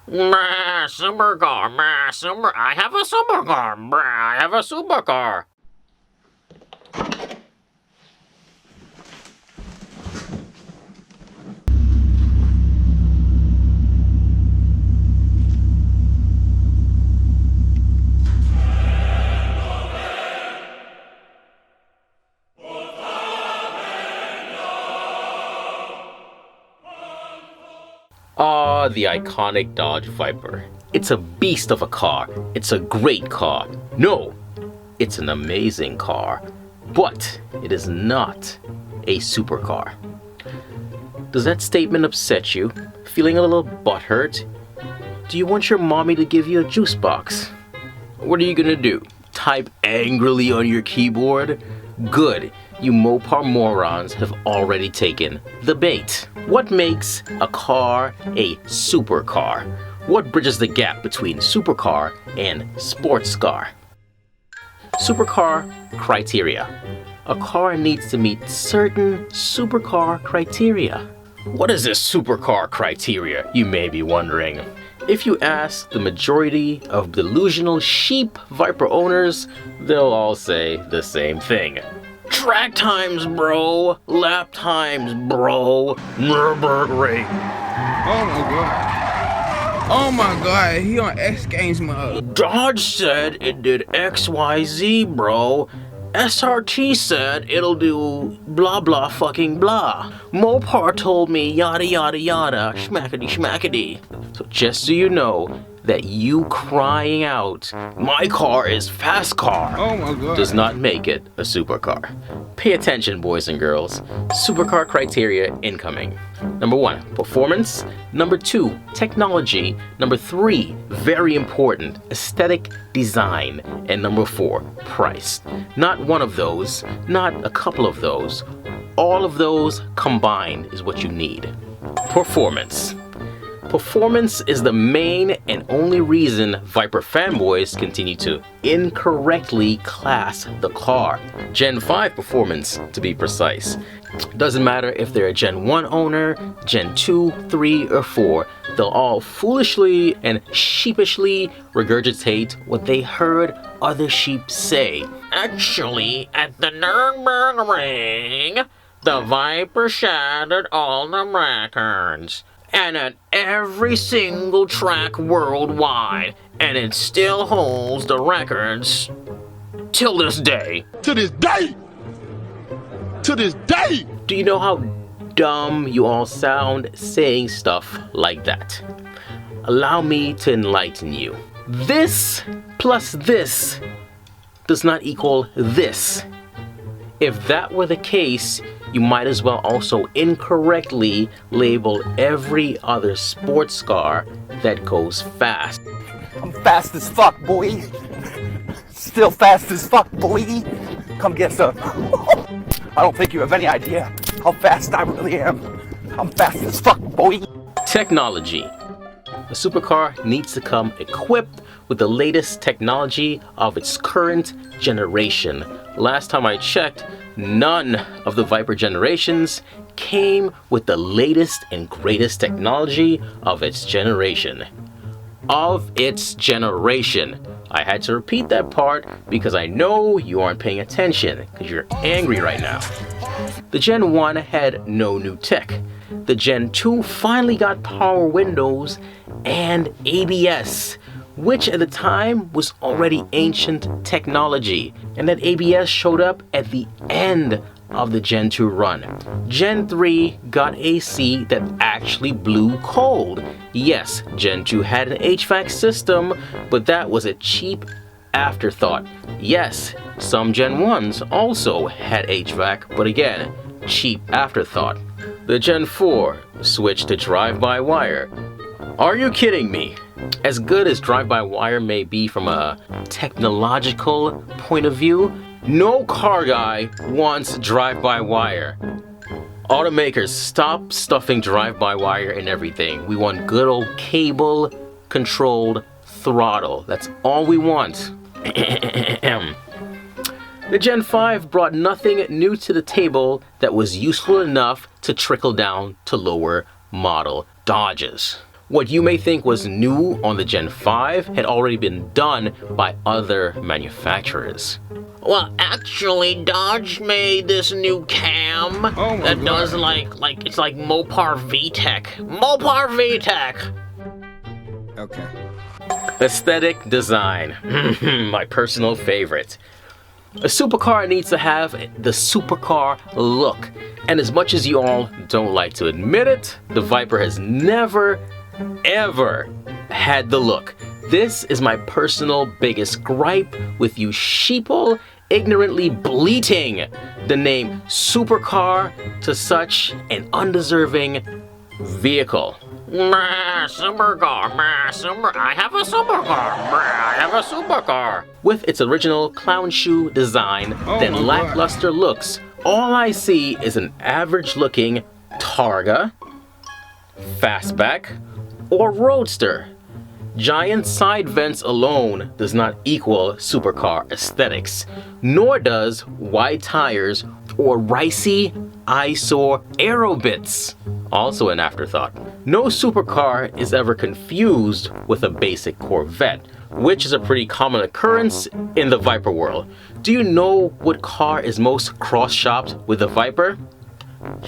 Supercar, I have a supercar, I have a supercar. Ah, the iconic Dodge Viper. It's a beast of a car. It's a great car. No, it's an amazing car. But it is not a supercar. Does that statement upset you? Feeling a little butthurt? Do you want your mommy to give you a juice box? What are you gonna do? Type angrily on your keyboard? Good, you Mopar morons have already taken the bait. What makes a car a supercar? What bridges the gap between supercar and sports car? Supercar criteria. A car needs to meet certain supercar criteria. What is this supercar criteria, you may be wondering? If you ask the majority of delusional sheep Viper owners, they'll all say the same thing. Track times, bro. Lap times, bro. Nürburgring. Oh my god. Oh my god, he on X Games mode. Dodge said it did XYZ, bro. SRT said it'll do blah blah fucking blah. Mopar told me yada yada yada, schmackety schmackety. So just so you know that you crying out, my car is fast car, Oh my god, does not make it a supercar. Pay attention, boys and girls. Supercar criteria incoming. Number 1, performance. Number 2, technology. Number 3, very important, aesthetic design. And number 4, price. Not one of those, not a couple of those. All of those combined is what you need. Performance. Performance is the main and only reason Viper fanboys continue to incorrectly class the car. Gen 5 performance, to be precise. Doesn't matter if they're a Gen 1 owner, Gen 2, 3, or 4, they'll all foolishly and sheepishly regurgitate what they heard other sheep say. Actually, at the Nürburgring, the Viper shattered all the records. And at every single track worldwide, and it still holds the records till this day. To this day! To this day! Do you know how dumb you all sound saying stuff like that? Allow me to enlighten you. This plus this does not equal this. If that were the case, you might as well also incorrectly label every other sports car that goes fast. I'm fast as fuck, boy. Still fast as fuck, boy. Come get some. I don't think you have any idea how fast I really am. I'm fast as fuck, boy. Technology. A supercar needs to come equipped with the latest technology of its current generation. Last time I checked, none of the Viper generations came with the latest and greatest technology of its generation. Of its generation. I had to repeat that part because I know you aren't paying attention because you're angry right now. The Gen 1 had no new tech. The Gen 2 finally got power windows and ABS, which at the time was already ancient technology, and that ABS showed up at the end of the Gen 2 run. Gen 3 got AC that actually blew cold. Yes, Gen 2 had an HVAC system, but that was a cheap afterthought. Yes, some Gen 1s also had HVAC, but again, cheap afterthought. The Gen 4 switched to drive-by-wire. Are you kidding me? As good as drive-by-wire may be from a technological point of view, no car guy wants drive-by-wire. Automakers, stop stuffing drive-by-wire in everything. We want good old cable-controlled throttle. That's all we want. The Gen 5 brought nothing new to the table that was useful enough to trickle down to lower model Dodges. What you may think was new on the Gen 5 had already been done by other manufacturers. Well, actually, Dodge made this new cam that does it's like Mopar VTEC. Mopar VTEC! Okay. Aesthetic design. My personal favorite. A supercar needs to have the supercar look. And as much as you all don't like to admit it, the Viper has never, ever had the look. This is my personal biggest gripe with you sheeple ignorantly bleating the name supercar to such an undeserving vehicle. Supercar, I have a supercar, I have a supercar. With its original clown shoe design, then lackluster looks, all I see is an average looking Targa, Fastback, or Roadster. Giant side vents alone does not equal supercar aesthetics, nor does wide tires or ricey eyesore aero bits. Also an afterthought. No supercar is ever confused with a basic Corvette, which is a pretty common occurrence in the Viper world. Do you know what car is most cross-shopped with the Viper?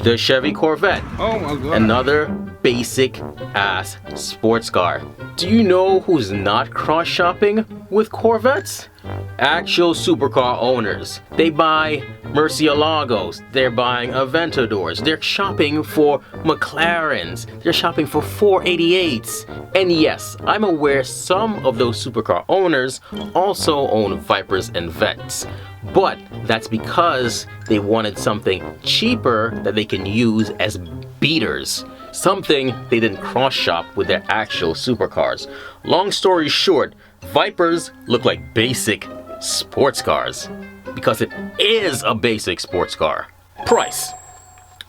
The Chevy Corvette. Oh my god. Another basic ass sports car. Do you know who's not cross-shopping with Corvettes? Actual supercar owners. They buy Murcielagos, they're buying Aventadors, they're shopping for McLarens, they're shopping for 488s. And yes, I'm aware some of those supercar owners also own Vipers and Vettes. But that's because they wanted something cheaper that they can use as beaters. Something they didn't cross-shop with their actual supercars. Long story short, Vipers look like basic sports cars. Because it is a basic sports car. Price.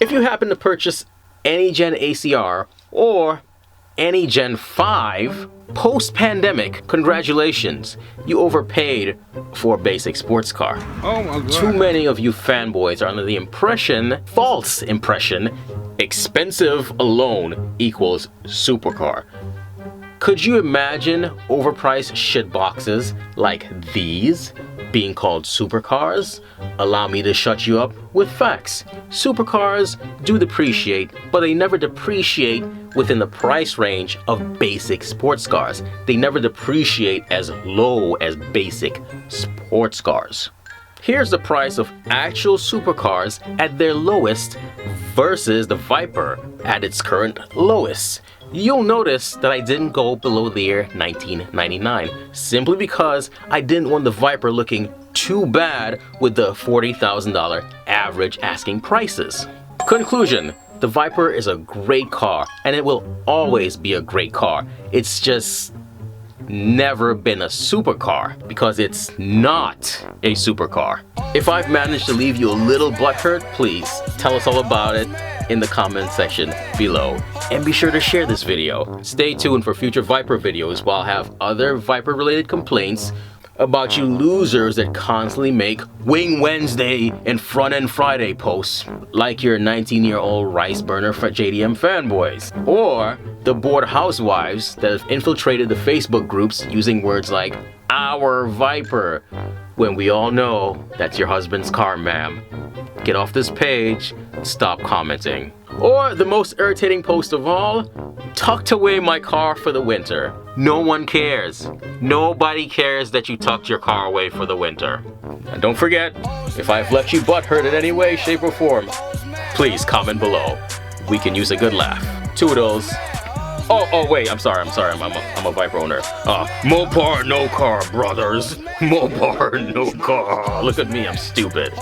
If you happen to purchase any Gen ACR or any Gen 5, post-pandemic, congratulations, you overpaid for a basic sports car. Oh my god. Too many of you fanboys are under the impression, false impression, expensive alone equals supercar. Could you imagine overpriced shitboxes like these being called supercars? Allow me to shut you up with facts. Supercars do depreciate, but they never depreciate within the price range of basic sports cars. They never depreciate as low as basic sports cars. Here's the price of actual supercars at their lowest versus the Viper at its current lowest. You'll notice that I didn't go below the year 1999, simply because I didn't want the Viper looking too bad with the $40,000 average asking prices. Conclusion, the Viper is a great car, and it will always be a great car. It's just never been a supercar because it's not a supercar. If I've managed to leave you a little butthurt, please tell us all about it in the comment section below. And be sure to share this video. Stay tuned for future Viper videos while I have other Viper related complaints about you losers that constantly make Wing Wednesday and Front End Friday posts like your 19-year-old rice burner for JDM fanboys, or the bored housewives that have infiltrated the Facebook groups using words like our Viper when we all know that's your husband's car, ma'am. Get off this page, stop commenting. Or the most irritating post of all, tucked away my car for the winter. No one cares. Nobody cares that you tucked your car away for the winter. And don't forget, if I've left you butthurt in any way, shape, or form, please comment below. We can use a good laugh. Toodles. Oh wait, I'm sorry, I'm a Viper owner. Mopar no car, brothers. Mopar no car. Look at me, I'm stupid.